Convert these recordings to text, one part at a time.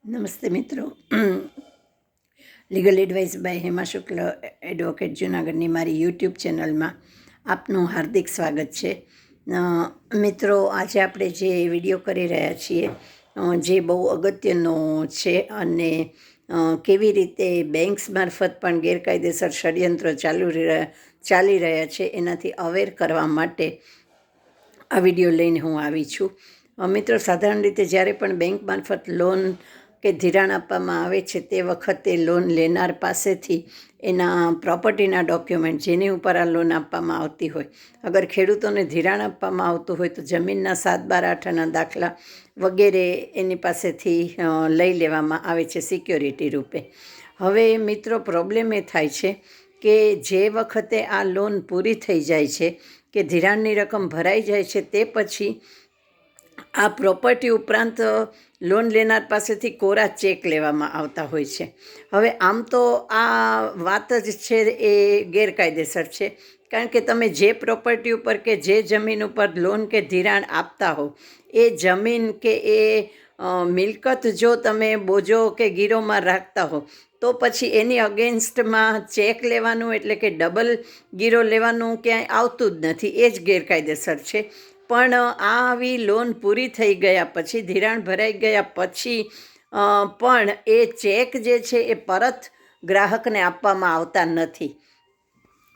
નમસ્તે મિત્રો. Legal advice by Hema Shukla advocate જૂનાગઢની મારી યુટ્યુબ ચેનલમાં આપનું હાર્દિક સ્વાગત છે. મિત્રો, આજે આપણે જે વિડીયો કરી રહ્યા છીએ જે બહુ અગત્યનો છે અને કેવી રીતે બેંક્સ મારફત પણ ગેરકાયદેસર ષડયંત્રો ચાલી રહ્યા છે એનાથી અવેર કરવા માટે આ વિડીયો લઈને હું આવી છું. મિત્રો, સાધારણ રીતે જ્યારે પણ બેંક મારફત લોન કે ધિરાણ આપવામાં આવે છે તે વખતે લોન લેનાર પાસેથી એના પ્રોપર્ટીના ડોક્યુમેન્ટ જેની ઉપર આ લોન આપવામાં આવતી હોય, અગર ખેડૂતોને ધિરાણ આપવામાં આવતું હોય તો જમીનના 7/12 દાખલા વગેરે એની પાસેથી લઈ લેવામાં આવે છે સિક્યોરિટી રૂપે. હવે મિત્રો, પ્રોબ્લેમ એ થાય છે કે જે વખતે આ લોન પૂરી થઈ જાય છે કે ધિરાણની રકમ ભરાઈ જાય છે તે પછી આ પ્રોપર્ટી ઉપરાંત લોન લેનાર પાસેથી કોરા ચેક લેવામાં આવતા હોય છે. હવે આમ તો આ વાત જ છે એ ગેરકાયદેસર છે, કારણ કે તમે જે પ્રોપર્ટી ઉપર કે જે જમીન ઉપર લોન કે ધિરાણ આપતા હો એ જમીન કે એ મિલકત જો તમે બોજો કે ગીરોમાં રાખતા હો તો પછી એની અગેન્સ્ટમાં ચેક લેવાનું એટલે કે ડબલ ગીરો લેવાનું ક્યાંય આવતું જ નથી. એ જ ગેરકાયદેસર છે. પણ આવી લોન પૂરી થઈ ગયા પછી, ધિરાણ ભરાઈ ગયા પછી પણ એ ચેક જે છે એ પરત ગ્રાહકને આપવામાં આવતા નથી.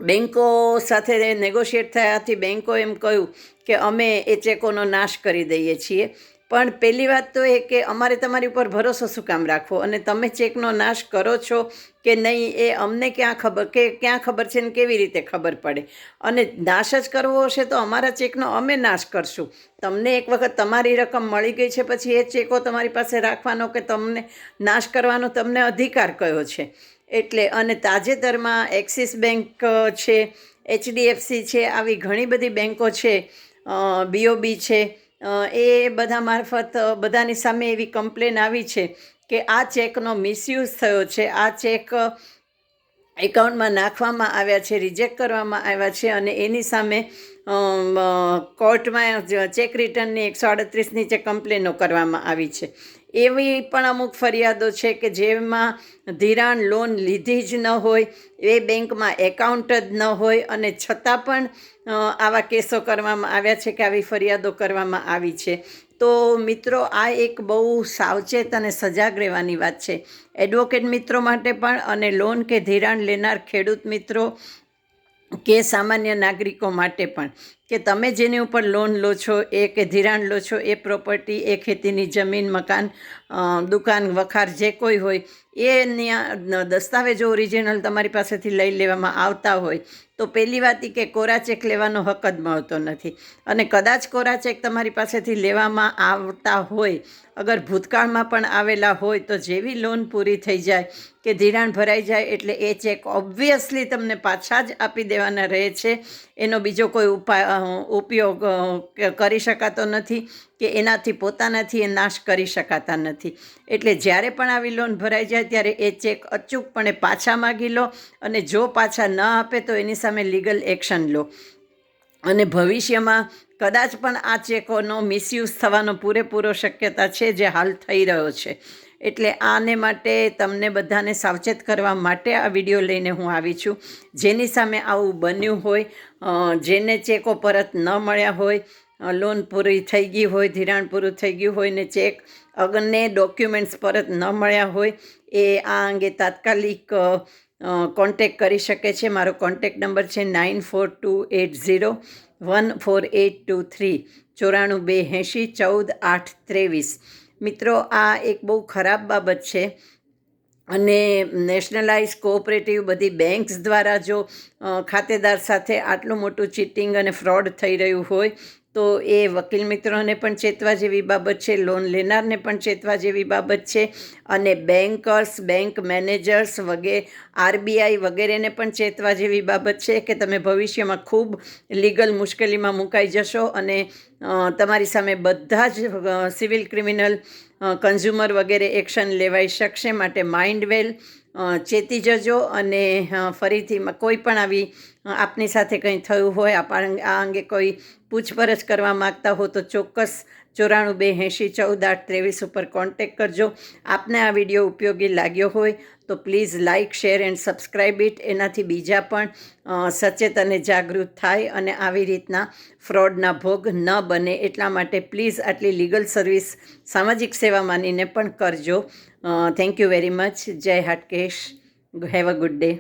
બેન્કો સાથે નેગોશિએટ થયાથી બેન્કો એમ કહ્યું કે અમે એ ચેકોનો નાશ કરી દઈએ છીએ. પણ પહેલી વાત તો એ કે અમારે તમારી ઉપર ભરોસો શું કામ રાખવો, અને તમે ચેકનો નાશ કરો છો કે નહીં એ અમને ક્યાં ખબર છે ને કેવી રીતે ખબર પડે. અને નાશ જ કરવો હશે તો અમારા ચેકનો અમે નાશ કરશું. તમને એક વખત તમારી રકમ મળી ગઈ છે પછી એ ચેકો તમારી પાસે રાખવાનો કે તમને નાશ કરવાનો તમને અધિકાર કયો છે? એટલે અને તાજેતરમાં એક્સિસ બેંક છે, HDFC છે, આવી ઘણી બધી બેન્કો છે, BOB છે, એ બધા મારફત બધાની સામે એવી કમ્પ્લેન આવી છે કે આ ચેકનો મિસયુઝ થયો છે, આ ચેક એકાઉન્ટમાં નાખવામાં આવ્યા છે, રિજેક્ટ કરવામાં આવ્યા છે અને એની સામે કોર્ટમાં ચેક રિટર્નની 138 નીચે કમ્પ્લેનો કરવામાં આવી છે. એવી પણ અમુક ફરિયાદો છે કે જેમાં ધિરાણ લોન લીધી જ ન હોય, એ બેંકમાં એકાઉન્ટ જ ન હોય અને છતાં પણ આવા કેસો કરવામાં આવ્યા છે કે આવી ફરિયાદો કરવામાં આવી છે. તો મિત્રો, આ એક બહુ સાવચેત અને સજાગ રહેવાની વાત છે એડવોકેટ મિત્રો માટે પણ અને લોન કે ધિરાણ લેનાર ખેડૂત મિત્રો કે સામાન્ય નાગરિકો માટે પણ, કે તમે જેની ઉપર લોન લો છો એ કે ધિરાણ લો છો એ પ્રોપર્ટી, એ ખેતીની જમીન, મકાન, દુકાન, વખાર જે કોઈ હોય એ દસ્તાવેજો ઓરિજિનલ તમારી પાસેથી લઈ લેવામાં આવતા હોય તો પહેલી વાત એ કે કોરા ચેક લેવાનો હક જ મળતો નથી. અને કદાચ કોરા ચેક તમારી પાસેથી લેવામાં આવતા હોય, અગર ભૂતકાળમાં પણ આવેલા હોય, તો જેવી લોન પૂરી થઈ જાય કે ધિરાણ ભરાઈ જાય એટલે એ ચેક ઓબ્વિયસલી તમને પાછા જ આપી દેવાના રહે છે. એનો બીજો કોઈ ઉપયોગ કરી શકાતો નથી કે એનાથી પોતાનાથી એ નાશ કરી શકાતા નથી. એટલે જ્યારે પણ આવી લોન ભરાઈ જાય ત્યારે એ ચેક અચૂકપણે પાછા માગી લો અને જો પાછા ન આપે તો એની સામે લીગલ એક્શન લો. અને ભવિષ્યમાં કદાચ પણ આ ચેકોનો મિસયુઝ થવાનો પૂરેપૂરો શક્યતા છે, જે હાલ થઈ રહ્યો છે. એટલે આને માટે તમને બધાને સાવચેત કરવા માટે આ વિડીયો લઈને હું આવી છું. જેની સામે આવું બન્યું હોય, જેને ચેકો પરત ન મળ્યા હોય, લોન પૂરી થઈ ગઈ હોય, ધિરાણ પૂરું થઈ ગયું હોય ને ચેક અને ડોક્યુમેન્ટ્સ પરત ન મળ્યા હોય, એ આ અંગે તાત્કાલિક કોન્ટેક કરી શકે છે. મારો કોન્ટેક નંબર છે 9428014823 9428140823. મિત્રો, આ એક બહુ ખરાબ બાબત છે અને નેશનલાઇઝ કોઓપરેટિવ બધી બેન્ક્સ દ્વારા જો ખાતેદાર સાથે આટલું મોટું ચીટિંગ અને ફ્રોડ થઈ રહ્યું હોય તો એ વકીલ મિત્રોને પણ ચેતવા જેવી બાબત છે, લોન લેનારને પણ ચેતવા જેવી બાબત છે અને બેન્કર્સ, બેંક મેનેજર્સ RBI વગેરેને પણ ચેતવા જેવી બાબત છે કે તમે ભવિષ્યમાં ખૂબ લીગલ મુશ્કેલીમાં મુકાઈ જશો અને તમારી સામે બધા જ સિવિલ, ક્રિમિનલ, કન્ઝ્યુમર વગેરે એક્શન લેવાઈ શકશે. માટે માઇન્ડ વેલ, ચેતી જજો અને ફરીથી કોઈ પણ આવી આપની સાથે કંઈ થયું હોય, આ અંગે કોઈ પૂછપરછ કરવા માગતા હો તો ચોક્કસ 94 280 14 8 23 ઉપર કોન્ટેક્ટ કરજો. આપને આ વિડીયો ઉપયોગી લાગ્યો હોય તો please like, share and subscribe it. એનાથી બીજા પણ સચેત અને જાગૃત થાય અને આવી રીતના ફ્રોડના ભોગ ન બને. એટલા માટે પ્લીઝ આટલી લીગલ સર્વિસ સામાજિક સેવા માનીને પણ કરજો. Thank you very much. જય Hatkesh. Have a good day.